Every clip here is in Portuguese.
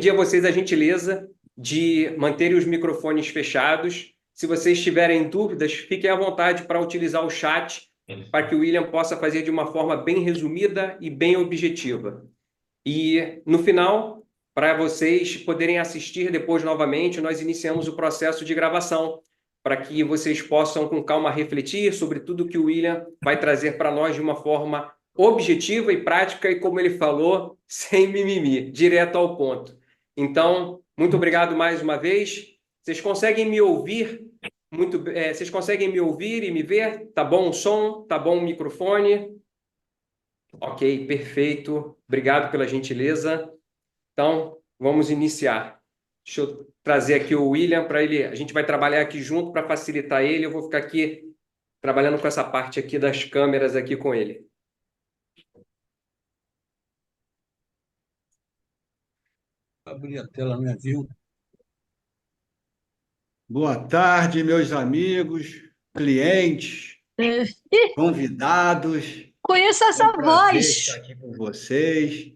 Pedir a vocês a gentileza de manterem os microfones fechados. Se vocês tiverem dúvidas, fiquem à vontade para utilizar o chat, para que o William possa fazer de uma forma bem resumida e bem objetiva. E, no final, para vocês poderem assistir depois novamente, nós iniciamos o processo de gravação, para que vocês possam, com calma, refletir sobre tudo que o William vai trazer para nós de uma forma objetiva e prática, e, como ele falou, sem mimimi, direto ao ponto. Então, muito obrigado mais uma vez. Vocês conseguem me ouvir? Vocês conseguem me ouvir e me ver? Tá bom o som? Tá bom o microfone? Ok, perfeito. Obrigado pela gentileza. Então, vamos iniciar. Deixa eu trazer aqui o William para ele. A gente vai trabalhar aqui junto para facilitar ele. Eu vou ficar aqui trabalhando com essa parte aqui das câmeras aqui com ele. Abrir a tela, né, viu? Boa tarde, meus amigos, clientes, convidados. Conheço É um essa prazer estar voz. aqui com vocês.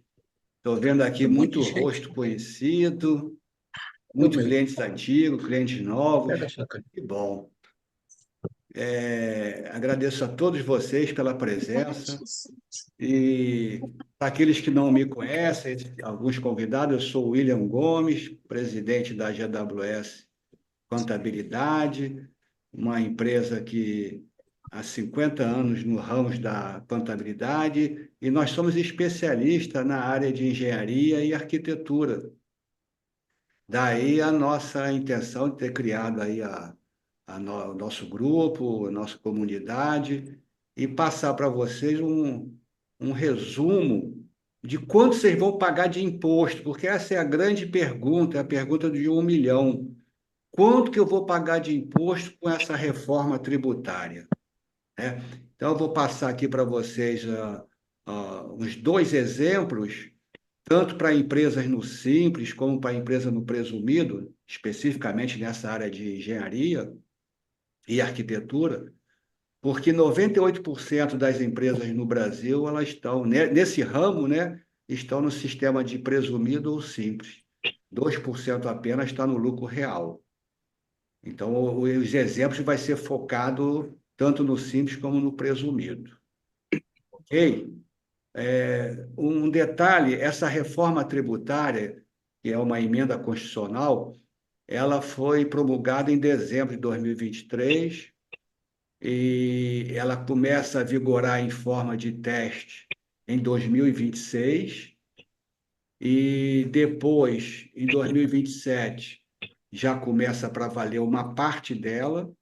Estou vendo aqui muito rosto conhecido, muitos clientes antigos, clientes novos. Que bom. Agradeço a todos vocês pela presença. E para aqueles que não me conhecem, alguns convidados, eu sou o William Gomes, presidente da GWS Contabilidade, uma empresa que há 50 anos no ramo da contabilidade, e nós somos especialistas na área de engenharia e arquitetura. Daí a nossa intenção de ter criado aí o nosso grupo, a nossa comunidade, e passar para vocês um resumo de quanto vocês vão pagar de imposto, porque essa é a grande pergunta, é a pergunta de 1 milhão. Quanto que eu vou pagar de imposto com essa reforma tributária? Né? Então, eu vou passar aqui para vocês uns 2 exemplos, tanto para empresas no Simples como para empresa no Presumido, especificamente nessa área de engenharia e arquitetura, porque 98% das empresas no Brasil elas estão nesse ramo, né, estão no sistema de presumido ou simples. 2% apenas está no lucro real. Então, os exemplos vai ser focado tanto no simples como no presumido. Ok? Um detalhe, essa reforma tributária, que é uma emenda constitucional, ela foi promulgada em dezembro de 2023 e ela começa a vigorar em forma de teste em 2026 e depois, em 2027, já começa para valer uma parte dela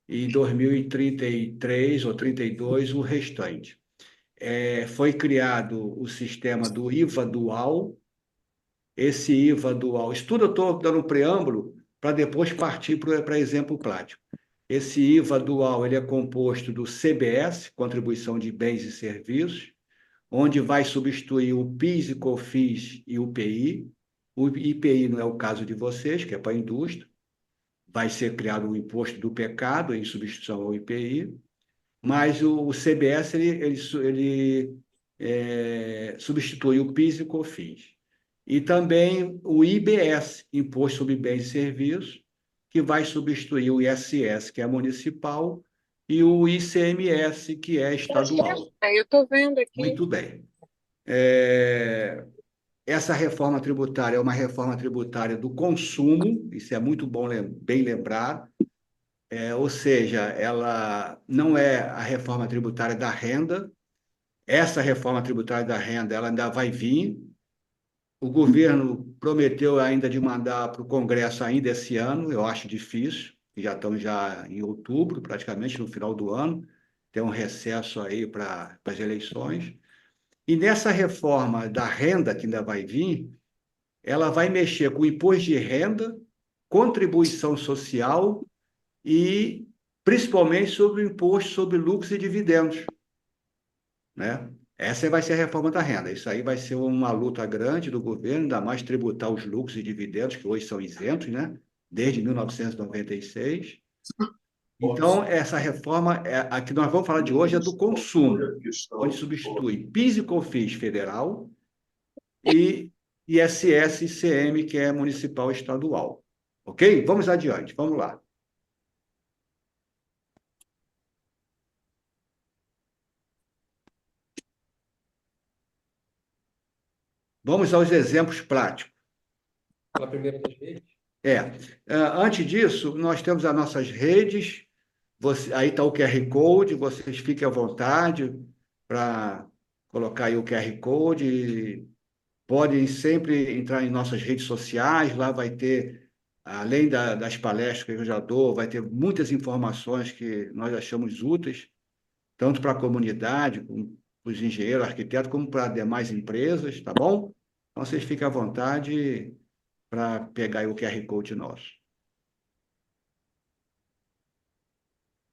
e em 2033 ou 32 o restante. Foi criado o sistema do IVA dual. Esse IVA dual, isso tudo eu estou dando um preâmbulo para depois partir para exemplo prático. Esse IVA dual ele é composto do CBS, Contribuição de Bens e Serviços, onde vai substituir o PIS e COFINS e o PI. O IPI não é o caso de vocês, que é para a indústria. Vai ser criado o imposto do pecado em substituição ao IPI, mas o CBS substitui o PIS e COFINS. E também o IBS, Imposto sobre Bens e Serviços, que vai substituir o ISS, que é municipal, e o ICMS, que é estadual. Eu estou vendo aqui. Muito bem. Essa reforma tributária é uma reforma tributária do consumo, isso é muito bom, bem lembrar. Ou seja, ela não é a reforma tributária da renda. Essa reforma tributária da renda ela ainda vai vir. O governo prometeu ainda de mandar para o Congresso ainda esse ano, eu acho difícil, já estamos já em outubro, praticamente no final do ano, tem um recesso aí para as eleições. E nessa reforma da renda que ainda vai vir, ela vai mexer com o imposto de renda, contribuição social e principalmente sobre o imposto sobre lucros e dividendos, né? Essa vai ser a reforma da renda. Isso aí vai ser uma luta grande do governo, ainda mais tributar os lucros e dividendos, que hoje são isentos, né? Desde 1996. Então, essa reforma, a que nós vamos falar de hoje, é do consumo, onde substitui PIS e COFINS federal e ISS e ICM, que é municipal e estadual. Ok? Vamos adiante, vamos lá. Vamos aos exemplos práticos. A primeira das redes. Antes disso, nós temos as nossas redes, aí está o QR Code, vocês fiquem à vontade para colocar aí o QR Code, podem sempre entrar em nossas redes sociais, lá vai ter, além das palestras que eu já dou, vai ter muitas informações que nós achamos úteis, tanto para a comunidade, como para os engenheiros, arquitetos, como para demais empresas, tá bom? Então, vocês fiquem à vontade para pegar aí o QR Code nosso.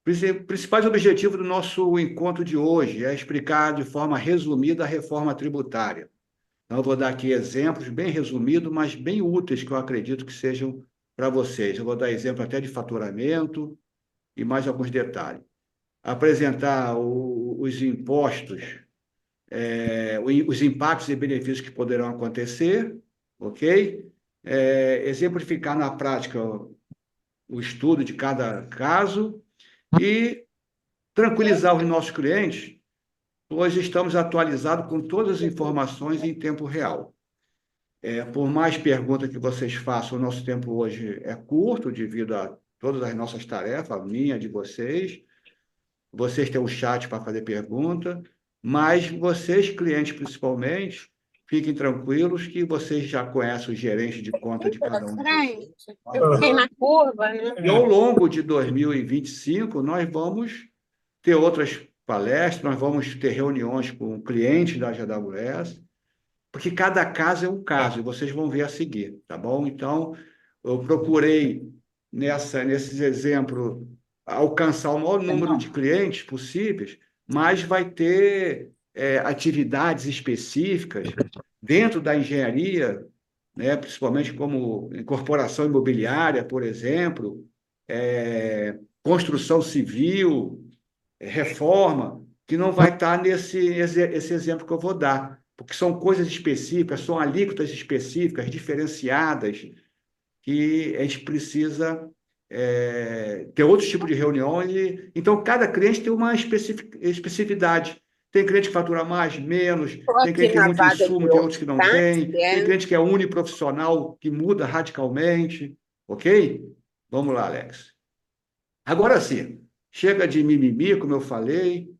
Principais objetivos do nosso encontro de hoje é explicar de forma resumida a reforma tributária. Então, eu vou dar aqui exemplos bem resumidos, mas bem úteis, que eu acredito que sejam para vocês. Eu vou dar exemplo até de faturamento e mais alguns detalhes. Apresentar os impostos, os impactos e benefícios que poderão acontecer, ok? Exemplificar na prática o estudo de cada caso e tranquilizar os nossos clientes. Hoje estamos atualizados com todas as informações em tempo real. Por mais perguntas que vocês façam, o nosso tempo hoje é curto, devido a todas as nossas tarefas, a minha, de vocês. Vocês têm o chat para fazer pergunta, mas vocês, clientes principalmente, fiquem tranquilos que vocês já conhecem o gerente de conta de cada um de vocês. Eu fiquei na curva, né? E ao longo de 2025, nós vamos ter outras palestras, nós vamos ter reuniões com clientes da GWS, porque cada caso é um caso, e vocês vão ver a seguir, tá bom? Então, eu procurei, nesses exemplos, alcançar o maior número de clientes possíveis, mas vai ter atividades específicas dentro da engenharia, né, principalmente como incorporação imobiliária, por exemplo, construção civil, reforma, que não vai estar esse exemplo que eu vou dar, porque são coisas específicas, são alíquotas específicas, diferenciadas, que a gente precisa ter outro tipo de reunião. Então, cada cliente tem uma especificidade. Tem cliente que fatura mais, menos, tem cliente que tem muito insumo, tem outros que não tem cliente que é uniprofissional, que muda radicalmente, ok? Vamos lá, Alex. Agora sim, chega de mimimi, como eu falei.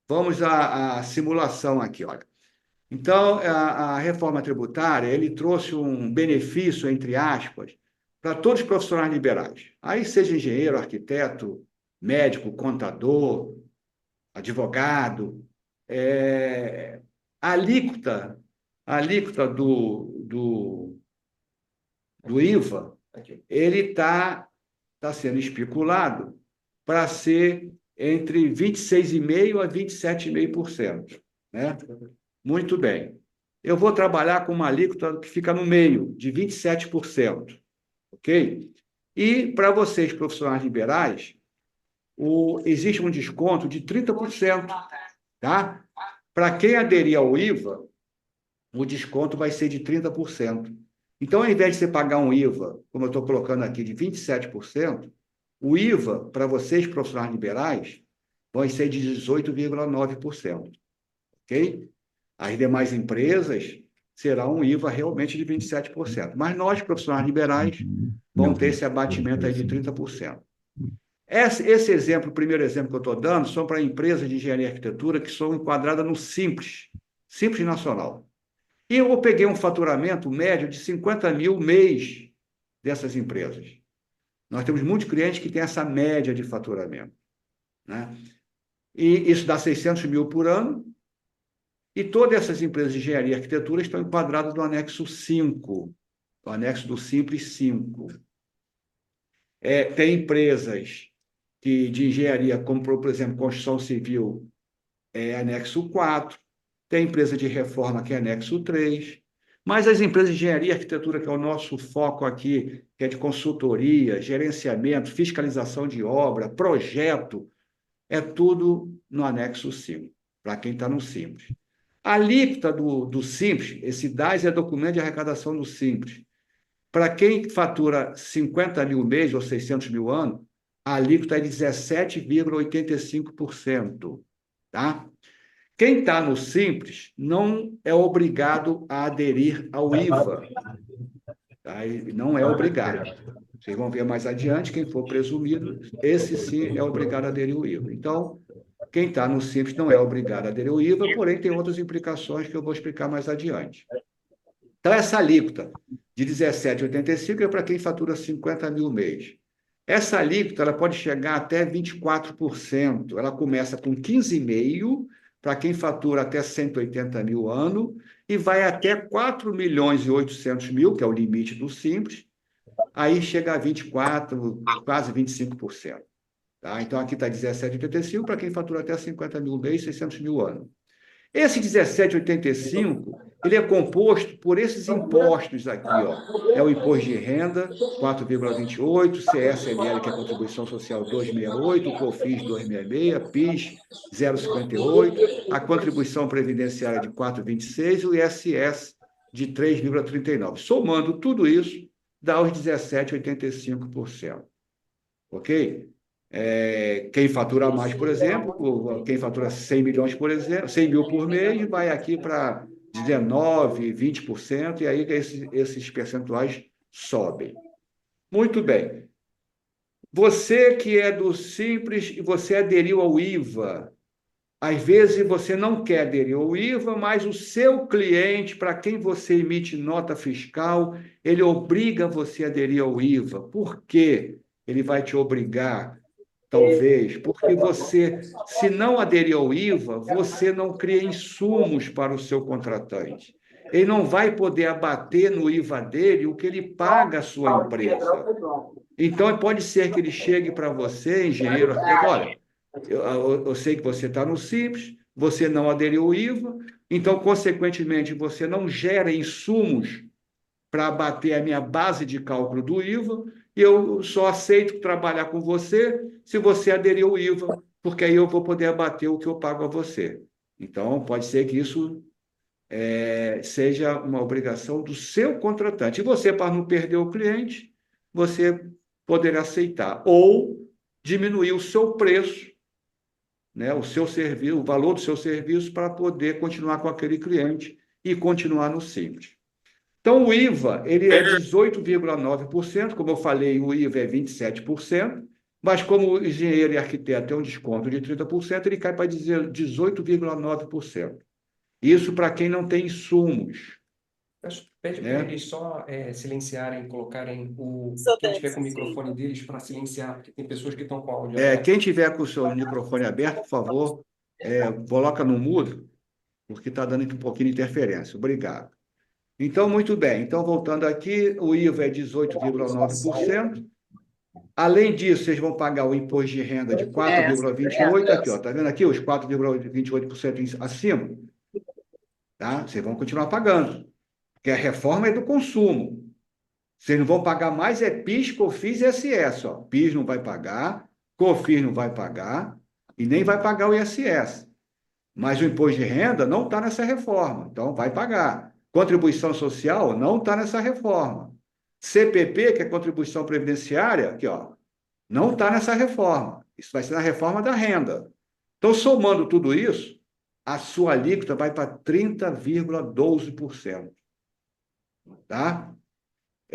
Vamos à simulação aqui, olha. Então, a reforma tributária, ele trouxe um benefício, entre aspas, para todos os profissionais liberais. Aí seja engenheiro, arquiteto, médico, contador, advogado. A alíquota do IVA, ele está sendo estipulado para ser entre 26,5% a 27,5%, né? Muito bem. Eu vou trabalhar com uma alíquota que fica no meio, de 27%, ok? E para vocês, profissionais liberais, existe um desconto de 30%, tá? Para quem aderir ao IVA, o desconto vai ser de 30%. Então, ao invés de você pagar um IVA, como eu estou colocando aqui, de 27%, o IVA, para vocês, profissionais liberais, vai ser de 18,9%, ok? As demais empresas será um IVA realmente de 27%. Mas nós, profissionais liberais, vamos ter esse abatimento aí de 30%. Esse exemplo, o primeiro exemplo que eu estou dando, são para empresas de engenharia e arquitetura que são enquadradas no Simples Nacional. E eu peguei um faturamento médio de 50 mil mês dessas empresas. Nós temos muitos clientes que têm essa média de faturamento, né? E isso dá 600 mil por ano. E todas essas empresas de engenharia e arquitetura estão enquadradas no anexo 5, no anexo do Simples 5. Tem empresas de engenharia, como, por exemplo, construção civil, anexo 4. Tem empresa de reforma, que é anexo 3. Mas as empresas de engenharia e arquitetura, que é o nosso foco aqui, que é de consultoria, gerenciamento, fiscalização de obra, projeto, é tudo no anexo 5, para quem está no Simples. A alíquota do Simples, esse DAS é documento de arrecadação do Simples. Para quem fatura 50 mil mês ou 600 mil ano, a alíquota é de 17,85%. Tá? Quem está no Simples não é obrigado a aderir ao IVA. Tá? E não é obrigado. Vocês vão ver mais adiante, quem for presumido, esse sim é obrigado a aderir ao IVA. Então, quem está no Simples não é obrigado a aderir ao IVA, porém tem outras implicações que eu vou explicar mais adiante. Então, essa alíquota de 17,85 é para quem fatura 50 mil mês. Essa alíquota ela pode chegar até 24%. Ela começa com 15,5% para quem fatura até 180 mil ano e vai até 4.800.000, que é o limite do Simples. Aí chega a 24%, quase 25%. Tá? Então, aqui está 17,85 para quem fatura até 50 mil mês, 600 mil ano. Esse 17,85, ele é composto por esses impostos aqui, ó. É o imposto de renda, 4,28, CSLL, que é a contribuição social, 2,68, o COFINS, 2,66, PIS, 0,58, a contribuição previdenciária de 4,26 e o ISS de 3,39. Somando tudo isso, dá os 17,85%. Ok? Quem fatura mais, por exemplo, quem fatura 100 milhões, por exemplo, 100 mil por mês, vai aqui para 19%, 20%, e aí esses percentuais sobem. Muito bem. Você que é do Simples e você aderiu ao IVA, às vezes você não quer aderir ao IVA, mas o seu cliente, para quem você emite nota fiscal, ele obriga você a aderir ao IVA. Por quê? Ele vai te obrigar. Talvez, porque você, se não aderir ao IVA, você não cria insumos para o seu contratante. Ele não vai poder abater no IVA dele o que ele paga à sua empresa. Então, pode ser que ele chegue para você, engenheiro, olha, eu sei que você está no Simples, você não aderiu ao IVA, então, consequentemente, você não gera insumos para abater a minha base de cálculo do IVA, e eu só aceito trabalhar com você se você aderir ao IVA, porque aí eu vou poder abater o que eu pago a você. Então, pode ser que isso seja uma obrigação do seu contratante. E você, para não perder o cliente, você poderá aceitar. Ou diminuir o seu preço, né, o seu serviço, o valor do seu serviço, para poder continuar com aquele cliente e continuar no Simples. Então, o IVA ele é 18,9%, como eu falei, o IVA é 27%, mas como o engenheiro e arquiteto tem um desconto de 30%, ele cai para 18,9%. Isso para quem não tem insumos. Pede né? para eles só silenciarem, colocarem quem tiver com o microfone deles para silenciar, porque tem pessoas que estão com áudio aberto. Quem tiver com o seu microfone aberto, por favor, coloca no mudo, porque está dando um pouquinho de interferência. Obrigado. Então, muito bem. Então, voltando aqui, o IVA é 18,9%. Além disso, vocês vão pagar o imposto de renda de 4,28%. Aqui, ó, tá vendo aqui os 4,28% acima? Tá? Vocês vão continuar pagando, porque a reforma é do consumo. Vocês não vão pagar mais PIS, COFINS e ISS. Ó. PIS não vai pagar, COFINS não vai pagar e nem vai pagar o ISS. Mas o imposto de renda não está nessa reforma, então vai pagar. Contribuição social não está nessa reforma. CPP, que é contribuição previdenciária, aqui, ó, não está nessa reforma. Isso vai ser na reforma da renda. Então, somando tudo isso, a sua alíquota vai para 30,12%. Tá?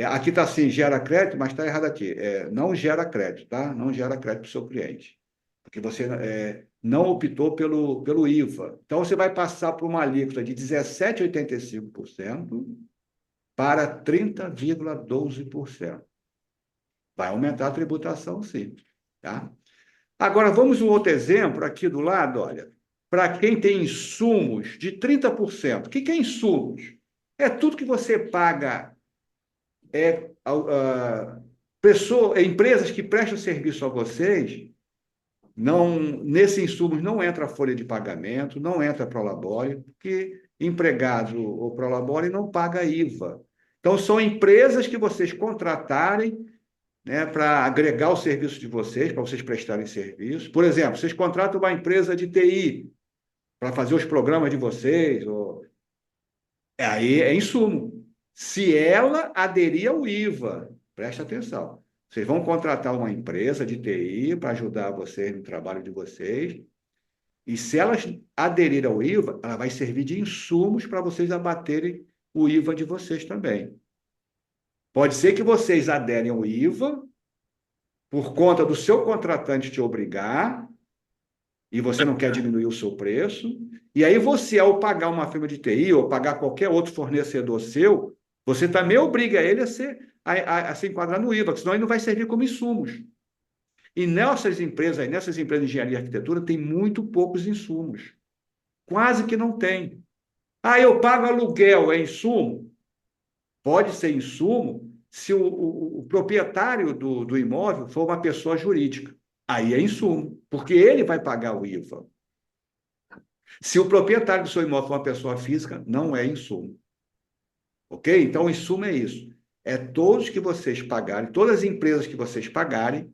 Aqui está assim, gera crédito, mas está errado aqui. Não gera crédito, tá? Não gera crédito para o seu cliente. Porque você não optou pelo IVA. Então, você vai passar por uma alíquota de 17,85% para 30,12%. Vai aumentar a tributação, sim. Tá? Agora, vamos um outro exemplo aqui do lado, olha. Para quem tem insumos de 30%. O que é insumos? É tudo que você paga empresas que prestam serviço a vocês. Nesse insumos não entra a folha de pagamento, não entra a Prolabore, porque empregado ou Prolabore não paga IVA. Então, são empresas que vocês contratarem, né, para agregar o serviço de vocês, para vocês prestarem serviço. Por exemplo, vocês contratam uma empresa de TI, para fazer os programas de vocês, aí é insumo. Se ela aderir ao IVA, presta atenção. Vocês vão contratar uma empresa de TI para ajudar vocês no trabalho de vocês. E se elas aderirem ao IVA, ela vai servir de insumos para vocês abaterem o IVA de vocês também. Pode ser que vocês aderem ao IVA por conta do seu contratante te obrigar, e você não quer diminuir o seu preço, e aí você, ao pagar uma firma de TI ou pagar qualquer outro fornecedor seu, você também obriga ele a se enquadrar no IVA, senão ele não vai servir como insumos. E nessas empresas de engenharia e arquitetura, tem muito poucos insumos. Quase que não tem. Ah, eu pago aluguel, é insumo? Pode ser insumo se o proprietário do imóvel for uma pessoa jurídica. Aí é insumo, porque ele vai pagar o IVA. Se o proprietário do seu imóvel for uma pessoa física, não é insumo. Ok? Então, o insumo é isso. É todos que vocês pagarem, todas as empresas que vocês pagarem,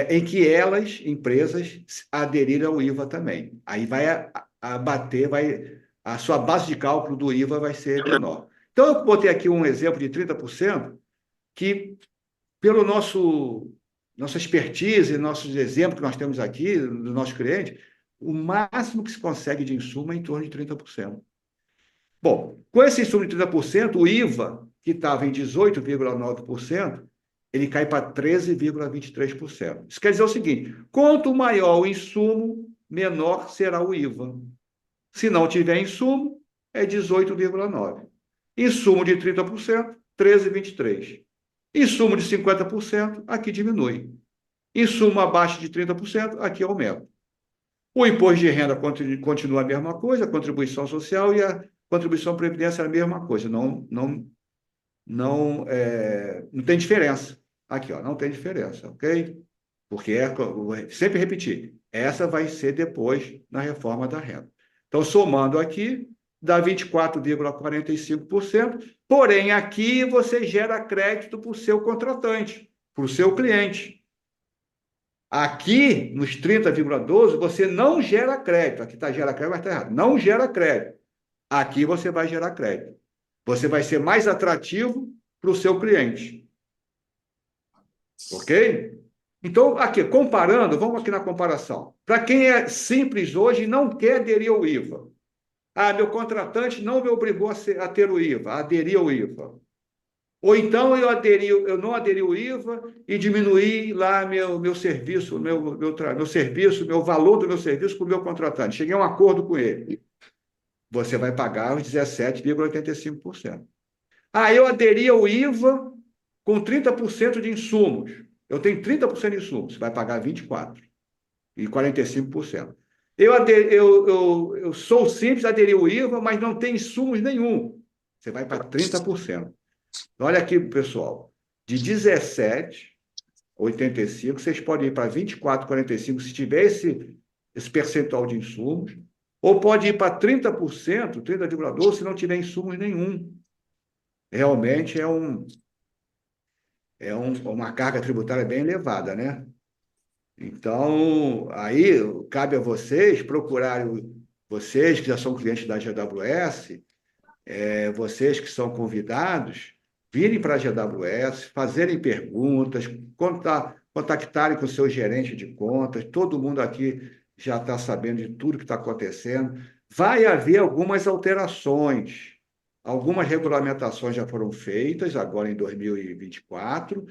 em que elas, empresas, aderirem ao IVA também. Aí vai abater, a sua base de cálculo do IVA vai ser menor. Então, eu botei aqui um exemplo de 30%, que, pelo nossa expertise, nossos exemplos que nós temos aqui, do nosso cliente, o máximo que se consegue de insumo é em torno de 30%. Bom, com esse insumo de 30%, o IVA, que estava em 18,9%, ele cai para 13,23%. Isso quer dizer o seguinte: quanto maior o insumo, menor será o IVA. Se não tiver insumo, é 18,9%. Insumo de 30%, 13,23%. Insumo de 50%, aqui diminui. Insumo abaixo de 30%, aqui aumenta. O imposto de renda continua a mesma coisa, a contribuição social e a contribuição à previdência é a mesma coisa. Não tem diferença. Aqui, ó, não tem diferença, ok? Porque, sempre repetir, essa vai ser depois na reforma da renda. Então, somando aqui, dá 24,45%, porém, aqui você gera crédito para o seu contratante, para o seu cliente. Aqui, nos 30,12%, você não gera crédito. Aqui está gera crédito, mas está errado. Não gera crédito. Aqui você vai gerar crédito. Você vai ser mais atrativo para o seu cliente. Ok? Então, aqui, comparando, vamos aqui na comparação. Para quem é simples hoje e não quer aderir ao IVA. Ah, meu contratante não me obrigou a ter o IVA, a aderir ao IVA. Ou então eu não aderi ao IVA e diminuí lá meu serviço, meu valor do meu serviço com o meu contratante. Cheguei a um acordo com ele. Você vai pagar os 17,85%. Ah, eu aderi ao IVA com 30% de insumos. Eu tenho 30% de insumos, você vai pagar 24,45%. Eu sou simples, aderi ao IVA, mas não tem insumos nenhum. Você vai para 30%. Olha aqui, pessoal, de 17,85, vocês podem ir para 24,45 se tiver esse percentual de insumos, ou pode ir para 30%, 30,12%, se não tiver insumos nenhum. Realmente é uma carga tributária bem elevada, né? Então, aí cabe a vocês procurarem, vocês que já são clientes da GWS, vocês que são convidados, virem para a GWS, fazerem perguntas, contactarem com o seu gerente de contas. Todo mundo aqui já está sabendo de tudo que está acontecendo. Vai haver algumas alterações. Algumas regulamentações já foram feitas, agora em 2024,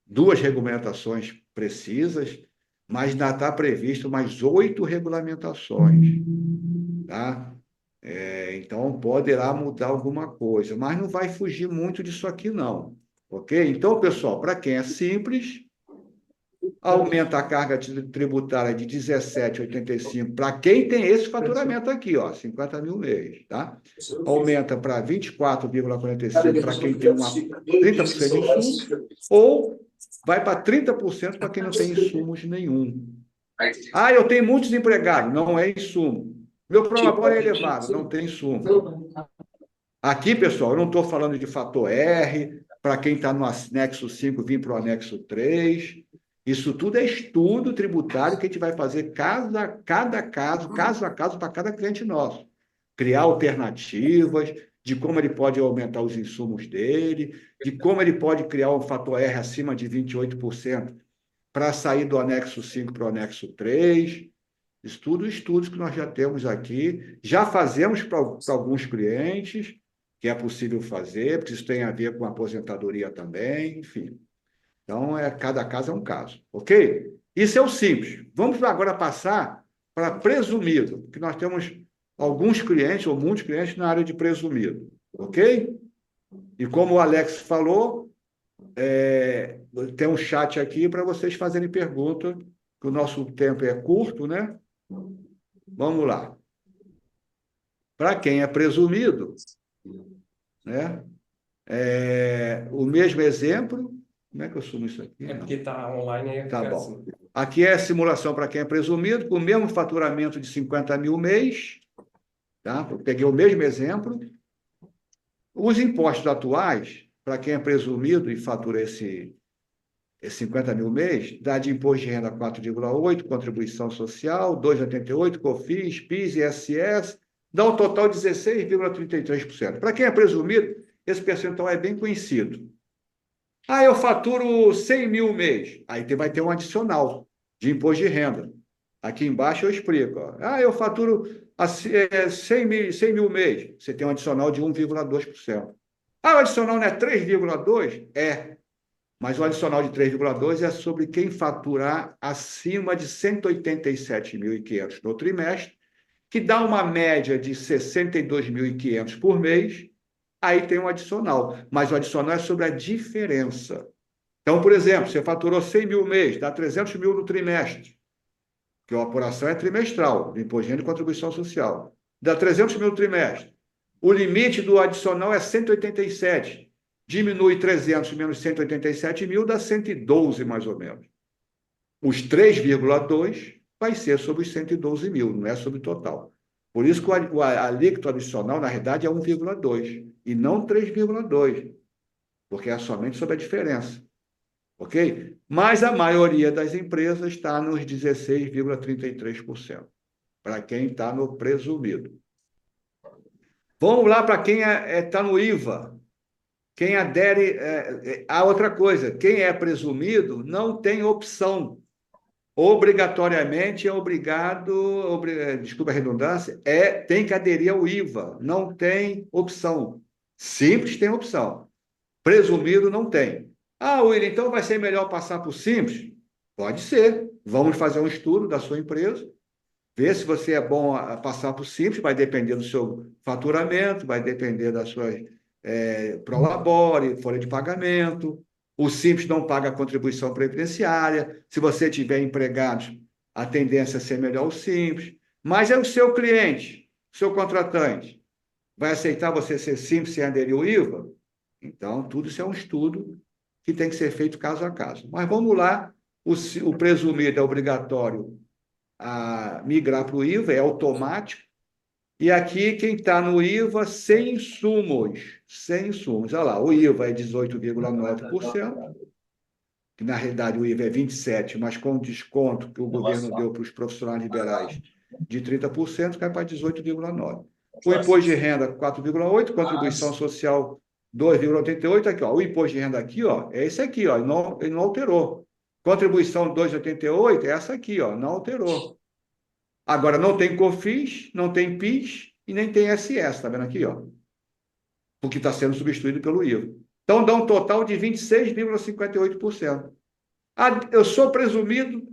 2 regulamentações precisas, mas ainda está previsto mais 8 regulamentações. Tá? Então, poderá mudar alguma coisa, mas não vai fugir muito disso aqui, não. Ok? Então, pessoal, para quem é simples, aumenta a carga tributária de 17,85 para quem tem esse faturamento aqui, ó, 50 mil mês, tá? Aumenta para 24,45 para quem tem 30% de insumos, ou vai para 30% para quem não tem insumos nenhum. Ah, eu tenho muitos empregados, não é insumo. Meu prolabore é elevado, não tem insumo. Aqui, pessoal, eu não estou falando de fator R, para quem está no anexo 5 vir para o anexo 3, Isso tudo é estudo tributário que a gente vai fazer caso a caso para cada cliente nosso. Criar alternativas de como ele pode aumentar os insumos dele, de como ele pode criar um fator R acima de 28% para sair do anexo 5 para o anexo 3. Isso tudo estudos que nós já temos aqui, já fazemos para alguns clientes, que é possível fazer, porque isso tem a ver com aposentadoria também, enfim. Então, cada caso é um caso, ok? Isso é o simples. Vamos agora passar para presumido, que nós temos alguns clientes, ou muitos clientes, na área de presumido, ok? E como o Alex falou, tem um chat aqui para vocês fazerem pergunta, que o nosso tempo é curto, né? Vamos lá. Para quem é presumido, né? O mesmo exemplo. Como é que eu sumo isso aqui? É porque está online e Tá fica bom. assim. Aqui é a simulação para quem é presumido, com o mesmo faturamento de 50 mil mês. Tá? Eu peguei o mesmo exemplo. Os impostos atuais, para quem é presumido e fatura esse 50 mil mês, dá de imposto de renda 4,8, contribuição social, 2,88, COFINS, PIS e ISS, dá um total de 16,33%. Para quem é presumido, esse percentual é bem conhecido. Eu faturo 100 mil mês. Aí vai ter um adicional de imposto de renda. Aqui embaixo eu explico. Eu faturo 100 mil mês. Você tem um adicional de 1,2%. O adicional não é 3,2%? Mas o adicional de 3,2% é sobre quem faturar acima de 187.500 no trimestre, que dá uma média de 62.500 por mês. Aí tem um adicional, mas o adicional é sobre a diferença. Então, por exemplo, você faturou 100 mil mês, dá 300 mil no trimestre, que a apuração é trimestral, do imposto de renda e contribuição social. Dá 300 mil no trimestre. O limite do adicional é 187. Diminui 300 menos 187 mil, dá 112 mais ou menos. Os 3,2 vai ser sobre os 112 mil, não é sobre o total. Por isso que o alíquota adicional, na realidade, é 1,2 e não 3,2, porque é somente sobre a diferença. Ok? Mas a maioria das empresas está nos 16,33%, para quem está no presumido. Vamos lá para quem está no IVA. Quem adere a outra coisa, quem é presumido não tem opção. Obrigatoriamente é obrigado, desculpa a redundância, tem que aderir ao IVA, não tem opção. Simples tem opção, presumido não tem. William, então vai ser melhor passar por simples? Pode ser. Vamos fazer um estudo da sua empresa, ver se você é bom a passar por simples, vai depender do seu faturamento, vai depender das suas prolabore, folha de pagamento. O simples não paga contribuição previdenciária. Se você tiver empregados, a tendência é ser melhor o simples. Mas é o seu cliente, o seu contratante. Vai aceitar você ser simples sem aderir ao IVA? Então, tudo isso é um estudo que tem que ser feito caso a caso. Mas vamos lá, o presumido é obrigatório a migrar para o IVA, é automático. E aqui, quem está no IVA, sem insumos. Sem insumos. Olha lá, o IVA é 18,9%, que na realidade o IVA é 27%, mas com o desconto que o governo deu para os profissionais liberais de 30%, cai para 18,9%. O imposto de renda, 4,8%, contribuição social, 2,88%. Aqui, ó, o imposto de renda aqui, ó, é esse aqui, ó, ele não alterou. Contribuição 2,88% é essa aqui, ó, não alterou. Agora, não tem COFINS, não tem PIS e nem tem ISS, está vendo aqui, ó? Porque está sendo substituído pelo IVA. Então, dá um total de 26,58%. Eu sou presumido,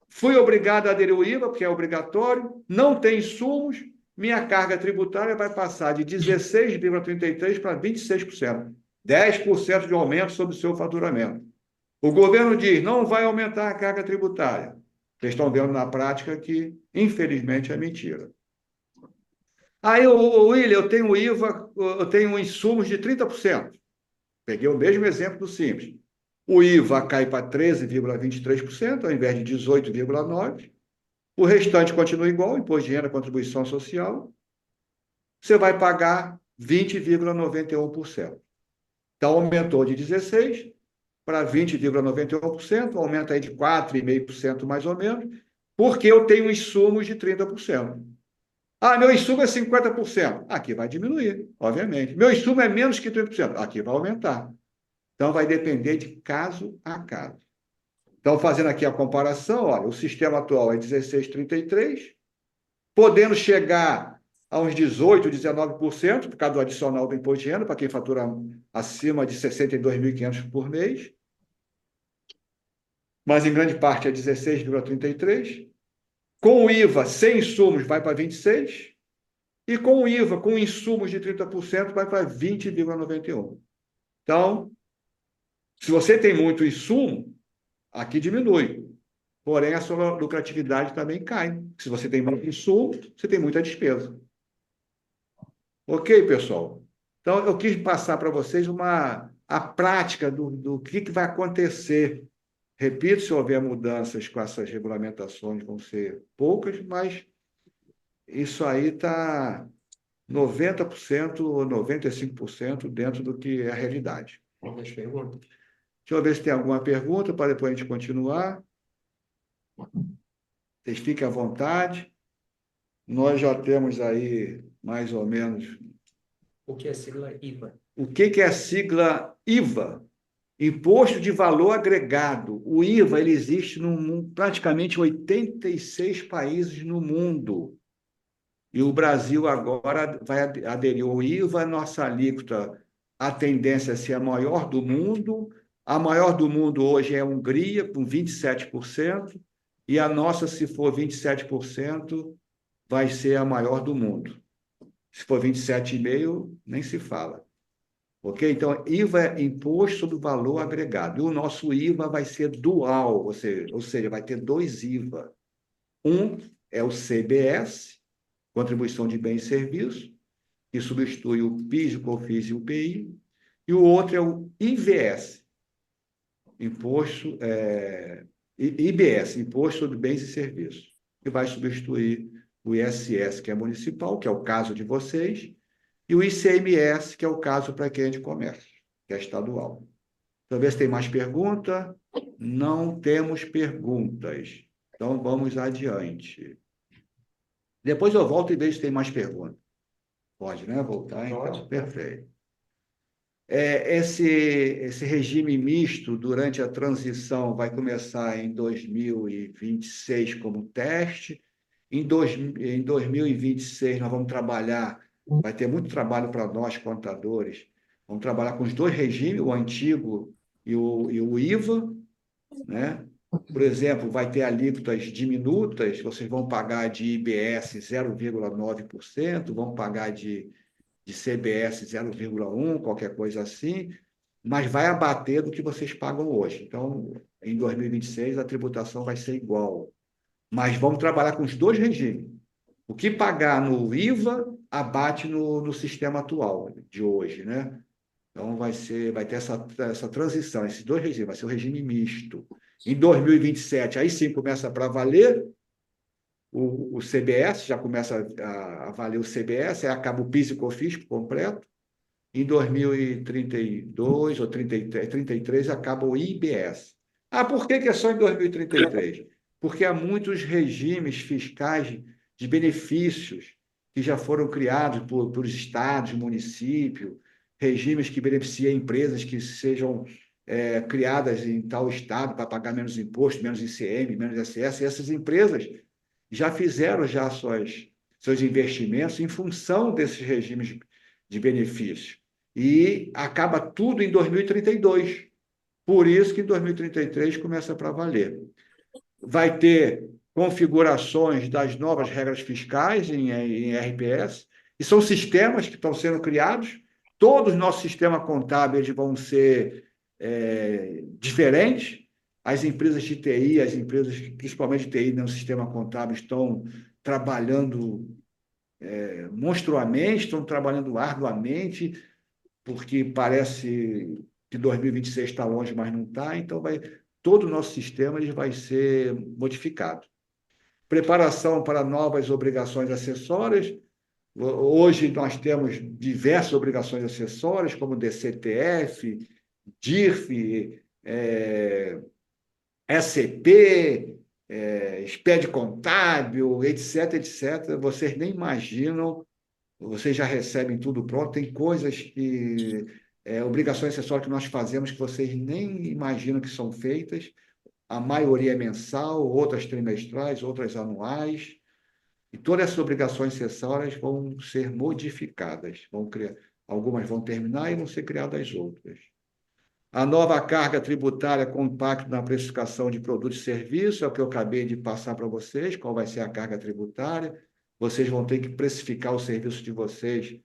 fui obrigado a aderir ao IVA, porque é obrigatório, não tem insumos, minha carga tributária vai passar de 16,33% para 26%. 10% de aumento sobre o seu faturamento. O governo diz, não vai aumentar a carga tributária. Vocês estão vendo na prática que, infelizmente, é mentira. Aí, William, eu tenho IVA, eu tenho insumos de 30%. Peguei o mesmo exemplo do Simples. O IVA cai para 13,23%, ao invés de 18,9%. O restante continua igual, imposto de renda, contribuição social. Você vai pagar 20,91%. Então, aumentou de 16% para 20,91%, aumenta aí de 4,5% mais ou menos, porque eu tenho insumos de 30%. Ah, meu insumo é 50%. Aqui vai diminuir, obviamente. Meu insumo é menos que 30%. Aqui vai aumentar. Então, vai depender de caso a caso. Então, fazendo aqui a comparação, olha, o sistema atual é 16,33, podendo chegar a uns 18%, 19%, por causa do adicional do imposto de renda, para quem fatura acima de 62.500 por mês. Mas, em grande parte, é 16,33. Com o IVA, sem insumos, vai para 26%. E com o IVA, com insumos de 30%, vai para 20,91%. Então, se você tem muito insumo, aqui diminui. Porém, a sua lucratividade também cai. Se você tem muito insumo, você tem muita despesa. Ok, pessoal? Então, eu quis passar para vocês a prática do que vai acontecer. Repito, se houver mudanças com essas regulamentações, vão ser poucas, mas isso aí está 90% ou 95% dentro do que é a realidade. Algumas perguntas? Deixa eu ver se tem alguma pergunta para depois a gente continuar. Vocês fiquem à vontade. Nós já temos aí mais ou menos. O que é a sigla IVA? O que é a sigla IVA? Imposto de Valor Agregado. O IVA ele existe em praticamente 86 países no mundo. E o Brasil agora vai aderir ao IVA, nossa alíquota, a tendência é ser a maior do mundo. A maior do mundo hoje é a Hungria, com 27%, e a nossa, se for 27%, vai ser a maior do mundo. Se for 27,5%, nem se fala. Ok? Então, IVA é Imposto sobre o Valor Agregado. E o nosso IVA vai ser dual, ou seja, vai ter dois IVA. Um é o CBS, Contribuição de Bens e Serviços, que substitui o PIS, o COFINS e o PI, e o outro é o IVS, IBS, Imposto sobre Bens e Serviços, que vai substituir o ISS, que é municipal, que é o caso de vocês, e o ICMS, que é o caso para quem é de comércio, que é estadual. Deixa eu ver se tem mais pergunta. Não temos perguntas. Então, vamos adiante. Depois eu volto e vejo se tem mais perguntas. Pode, né? Voltar, então. Pode. Perfeito. Esse regime misto, durante a transição, vai começar em 2026 como teste. Em 2026, nós vamos trabalhar, vai ter muito trabalho para nós, contadores. Vamos trabalhar com os dois regimes, o antigo e o IVA, né? Por exemplo, vai ter alíquotas diminutas, vocês vão pagar de IBS 0,9%, vão pagar de CBS 0,1%, qualquer coisa assim, mas vai abater do que vocês pagam hoje. Então, em 2026, a tributação vai ser igual. Mas vamos trabalhar com os dois regimes. O que pagar no IVA, abate no sistema atual de hoje, né? Então, vai ter essa transição, esses dois regimes, vai ser o regime misto. Em 2027, aí sim começa para valer o CBS, já começa a valer o CBS, aí acaba o PIS e COFINS completo. Em 2032 ou 33 acaba o IBS. Ah, por que é só em 2033? Porque há muitos regimes fiscais de benefícios que já foram criados por estados, municípios, regimes que beneficiam empresas que sejam criadas em tal estado para pagar menos imposto, menos ICM, menos ISS. E essas empresas já fizeram seus investimentos em função desses regimes de benefícios. E acaba tudo em 2032. Por isso que em 2033 começa para valer. Vai ter configurações das novas regras fiscais em RPS, e são sistemas que estão sendo criados. Todos os nossos sistemas contábeis vão ser diferentes. As empresas de TI, as empresas, principalmente de TI, no sistema contábil, estão trabalhando monstruamente, estão trabalhando arduamente, porque parece que 2026 está longe, mas não está, então todo o nosso sistema vai ser modificado. Preparação para novas obrigações acessórias. Hoje nós temos diversas obrigações acessórias, como DCTF, DIRF, SCP, SPED contábil, etc, etc. Vocês nem imaginam, vocês já recebem tudo pronto. Tem coisas que, obrigações acessórias que nós fazemos que vocês nem imaginam que são feitas. A maioria é mensal, outras trimestrais, outras anuais. E todas essas obrigações acessórias vão ser modificadas. Algumas vão terminar e vão ser criadas outras. A nova carga tributária com impacto na precificação de produtos e serviços, é o que eu acabei de passar para vocês, qual vai ser a carga tributária. Vocês vão ter que precificar o serviço de vocês,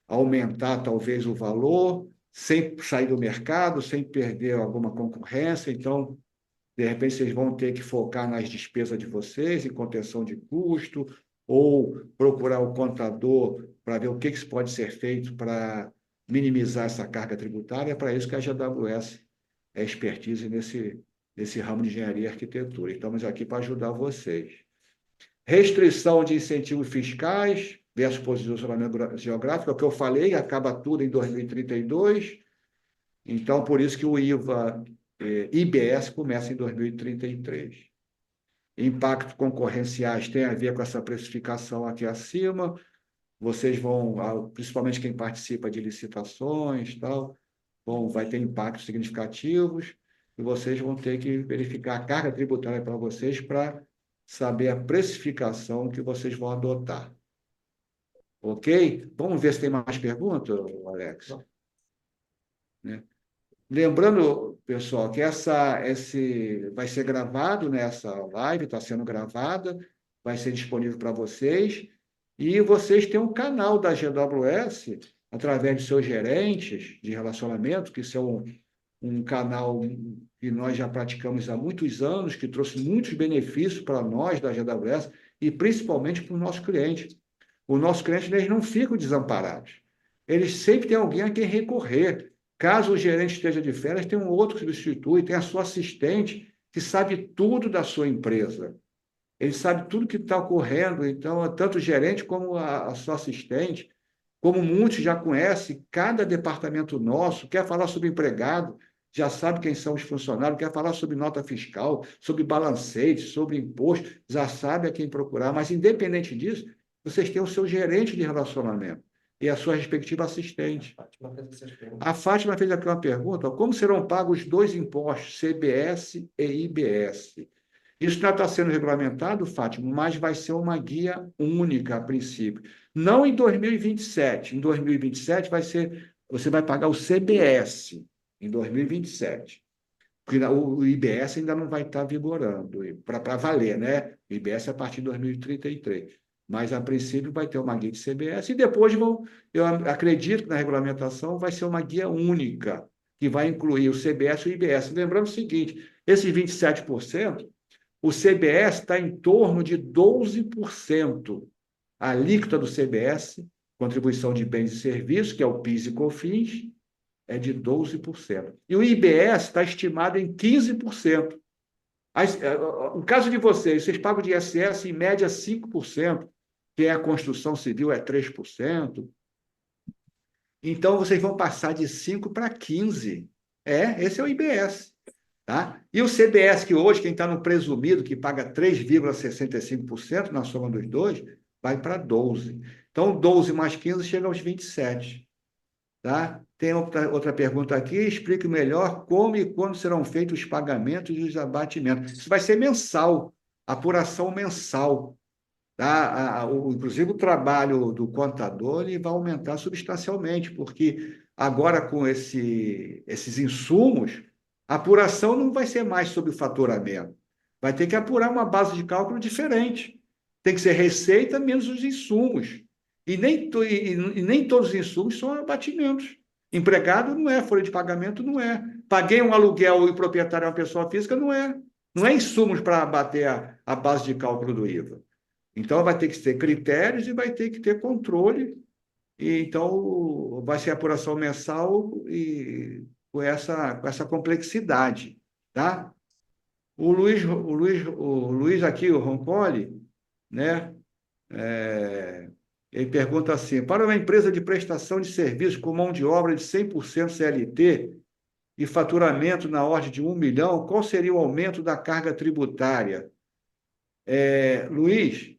aumentar talvez o valor, sem sair do mercado, sem perder alguma concorrência. Então, de repente, vocês vão ter que focar nas despesas de vocês, em contenção de custo, ou procurar o contador para ver o que pode ser feito para minimizar essa carga tributária. É para isso que a GWS é expertise nesse ramo de engenharia e arquitetura. Estamos aqui para ajudar vocês. Restrição de incentivos fiscais versus posicionamento geográfico, é o que eu falei, acaba tudo em 2032. Então, por isso que o IVA IBS começa em 2033. Impactos concorrenciais tem a ver com essa precificação aqui acima. Vocês vão, principalmente quem participa de licitações, tal, vai ter impactos significativos e vocês vão ter que verificar a carga tributária para vocês para saber a precificação que vocês vão adotar. Ok? Vamos ver se tem mais perguntas, Alex? Né? Lembrando, pessoal, que esse vai ser gravado, né? Essa live está sendo gravada, vai ser disponível para vocês. E vocês têm um canal da GWS, através de seus gerentes de relacionamento, que são um canal que nós já praticamos há muitos anos, que trouxe muitos benefícios para nós da GWS e principalmente para o nosso cliente. Os nossos clientes, eles não ficam desamparados. Eles sempre têm alguém a quem recorrer. Caso o gerente esteja de férias, tem um outro que substitui, tem a sua assistente, que sabe tudo da sua empresa. Ele sabe tudo que está ocorrendo, então, tanto o gerente como a sua assistente, como muitos já conhecem, cada departamento nosso quer falar sobre empregado, já sabe quem são os funcionários, quer falar sobre nota fiscal, sobre balancete, sobre imposto, já sabe a quem procurar, mas, independente disso, vocês têm o seu gerente de relacionamento e a sua respectiva assistente. A Fátima fez aqui uma pergunta: como serão pagos os dois impostos, CBS e IBS? Isso já está sendo regulamentado, Fátima, mas vai ser uma guia única a princípio. Não em 2027. Em 2027 você vai pagar o CBS em 2027. Porque o IBS ainda não vai estar vigorando para valer, né? O IBS é a partir de 2033. Mas, a princípio, vai ter uma guia de CBS e depois eu acredito que na regulamentação vai ser uma guia única, que vai incluir o CBS e o IBS. Lembrando o seguinte, esses 27%, o CBS está em torno de 12%. A alíquota do CBS, contribuição de bens e serviços, que é o PIS e COFINS, é de 12%. E o IBS está estimado em 15%. No caso de vocês pagam de ISS em média 5%, que é a construção civil é 3%. Então, vocês vão passar de 5% para 15%. Esse é o IBS. Tá? E o CBS, que hoje, quem está no presumido, que paga 3,65% na soma dos dois, vai para 12%. Então, 12 mais 15 chega aos 27%. Tá? Tem outra pergunta aqui: explique melhor como e quando serão feitos os pagamentos e os abatimentos. Isso vai ser mensal, apuração mensal. Tá? Inclusive, o trabalho do contador ele vai aumentar substancialmente, porque agora, com esses insumos, a apuração não vai ser mais sobre o faturamento. Vai ter que apurar uma base de cálculo diferente. Tem que ser receita menos os insumos. E nem todos os insumos são abatimentos. Empregado não é, folha de pagamento não é. Paguei um aluguel e o proprietário é uma pessoa física, não é. Não é insumos para abater a base de cálculo do IVA. Então, vai ter que ter critérios e vai ter que ter controle. E, então, vai ser apuração mensal e com essa complexidade. Tá? O Luiz aqui, o Roncoli, né? Ele pergunta assim: para uma empresa de prestação de serviços com mão de obra de 100% CLT e faturamento na ordem de 1 milhão, qual seria o aumento da carga tributária? Luiz,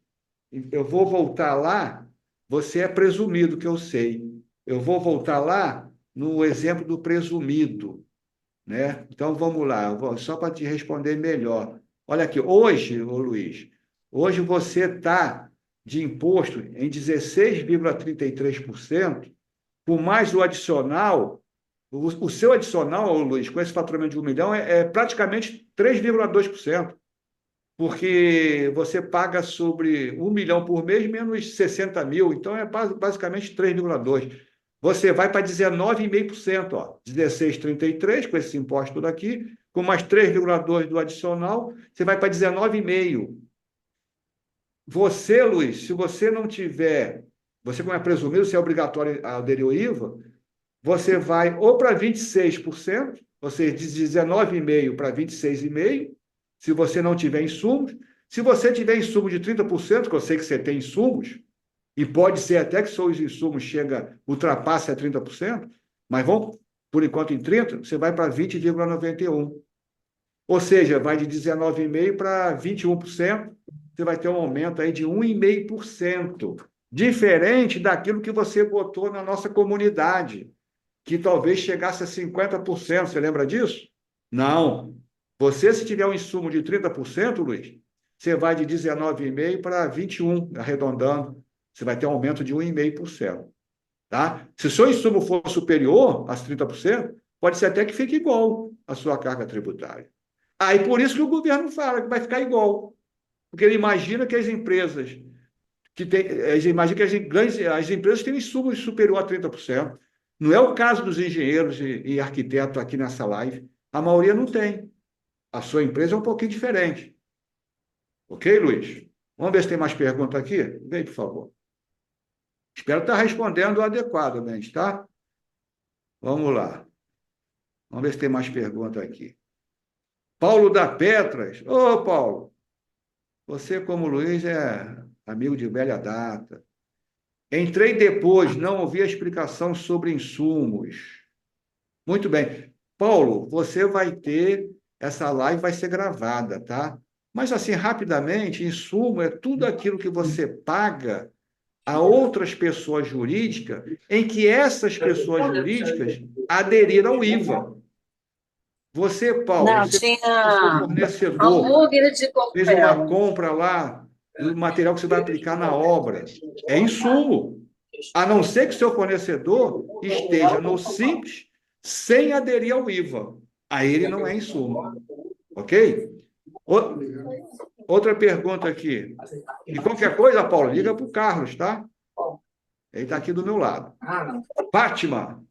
eu vou voltar lá, você é presumido, que eu sei. Eu vou voltar lá no exemplo do presumido, né? Então, vamos lá, só para te responder melhor. Olha aqui, hoje, ô Luiz, hoje você está de imposto em 16,33%, por mais o adicional, o seu adicional, ô Luiz, com esse faturamento de 1 milhão, é praticamente 3,2%, porque você paga sobre 1 milhão por mês menos 60 mil, então é basicamente 3,2%. Você vai para 19,5%, ó, 16,33% com esse imposto daqui, com mais 3,2% do adicional, você vai para 19,5%. Você, Luiz, se você não tiver, você como é presumido, se é obrigatório aderir ao IVA, você vai ou para 26%, ou seja, de 19,5% para 26,5%, se você não tiver insumos. Se você tiver insumos de 30%, que eu sei que você tem insumos, e pode ser até que seus insumos ultrapasse a 30%, mas vamos, por enquanto, em 30%, você vai para 20,91%. Ou seja, vai de 19,5% para 21%, você vai ter um aumento aí de 1,5%, diferente daquilo que você botou na nossa comunidade, que talvez chegasse a 50%. Você lembra disso? Não. Você, se tiver um insumo de 30%, Luiz, você vai de 19,5% para 21%, arredondando. Você vai ter um aumento de 1,5%. Tá? Se o seu insumo for superior a 30%, pode ser até que fique igual a sua carga tributária. Aí por isso que o governo fala que vai ficar igual. Porque ele imagina que as empresas as empresas têm um insumo superior a 30%. Não é o caso dos engenheiros e arquitetos aqui nessa live. A maioria não tem. A sua empresa é um pouquinho diferente. Ok, Luiz? Vamos ver se tem mais pergunta aqui? Vem, por favor. Espero estar respondendo adequadamente, tá? Vamos lá. Vamos ver se tem mais pergunta aqui. Paulo da Petras. Ô, Paulo, você, como Luiz, é amigo de velha data. Entrei depois, não ouvi a explicação sobre insumos. Muito bem. Paulo, você vai ter, essa live vai ser gravada, tá? Mas, assim, rapidamente, insumo é tudo aquilo que você paga a outras pessoas jurídicas, em que essas pessoas jurídicas aderiram ao IVA. Você, Paulo, Não, o seu tinha fornecedor hambúrguer de fez uma coquetel. compra lá, do material que você vai aplicar na obra. É insumo. A não ser que seu fornecedor esteja no Simples sem aderir ao IVA. Aí ele não é insumo. Ok? Outra pergunta aqui. E qualquer coisa, Paulo, liga para o Carlos, tá? Ele está aqui do meu lado. Fátima,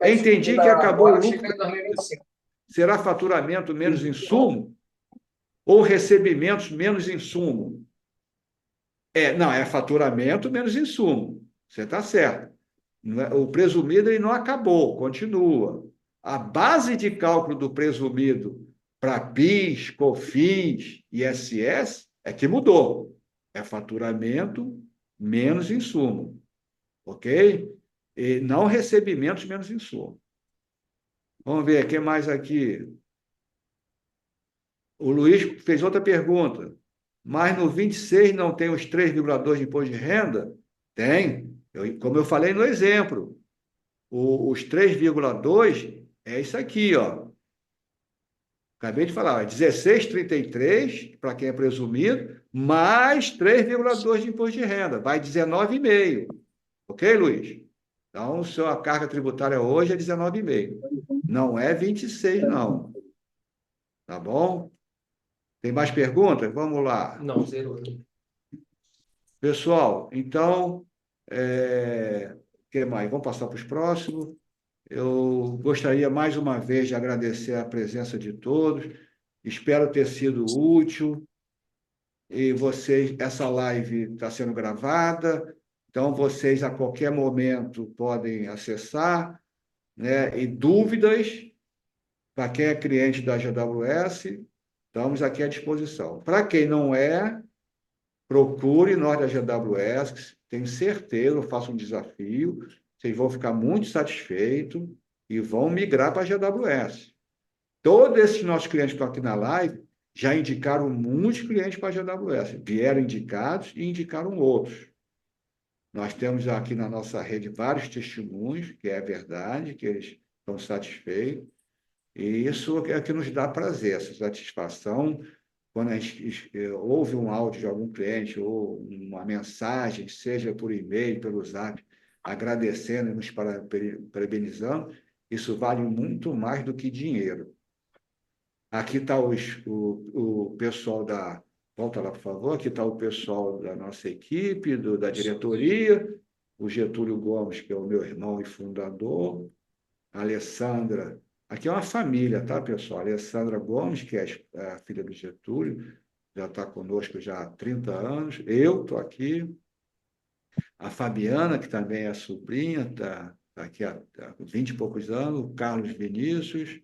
entendi que acabou o lucro. Será faturamento menos insumo? Ou recebimentos menos insumo? Não, é faturamento menos insumo. Você está certo. O presumido ele não acabou, continua. A base de cálculo do presumido para PIS, COFINS e ISS é que mudou. É faturamento menos insumo. Ok? E não recebimentos menos insumo. Vamos ver, o que mais aqui? O Luiz fez outra pergunta. Mas no 26 não tem os 3,2 de imposto de renda? Tem. Como eu falei no exemplo, os 3,2 é isso aqui, ó. Acabei de falar, 16,33 para quem é presumido, mais 3,2 de imposto de renda, vai 19,5. Ok, Luiz? Então, sua carga tributária hoje é 19,5. Não é 26, não. Tá bom? Tem mais perguntas? Vamos lá. Não, zerou. Pessoal, então, que mais? Vamos passar para os próximos. Eu gostaria mais uma vez de agradecer a presença de todos. Espero ter sido útil. E vocês, essa live está sendo gravada, então vocês a qualquer momento podem acessar, né? E dúvidas, para quem é cliente da GWS, estamos aqui à disposição. Para quem não é, procure nós da GWS, tenho certeza, eu faço um desafio, vocês vão ficar muito satisfeitos e vão migrar para a GWS. Todos esses nossos clientes que estão aqui na live já indicaram muitos clientes para a GWS. Vieram indicados e indicaram outros. Nós temos aqui na nossa rede vários testemunhos, que é verdade, que eles estão satisfeitos. E isso é que nos dá prazer, essa satisfação. Quando a gente ouve um áudio de algum cliente ou uma mensagem, seja por e-mail, pelo Zap, agradecendo e nos parabenizando, isso vale muito mais do que dinheiro. Aqui está o pessoal da... Volta lá, por favor. Aqui está o pessoal da nossa equipe, da diretoria, o Getúlio Gomes, que é o meu irmão e fundador, a Alessandra. Aqui é uma família, tá, pessoal? A Alessandra Gomes, que é a filha do Getúlio, já está conosco já há 30 anos. Eu estou aqui. A Fabiana, que também é sobrinha, está aqui há 20 e poucos anos. O Carlos Vinícius,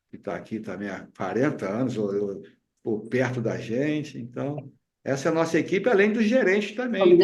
que está aqui também há 40 anos, ou perto da gente. Então, essa é a nossa equipe, além dos gerentes também.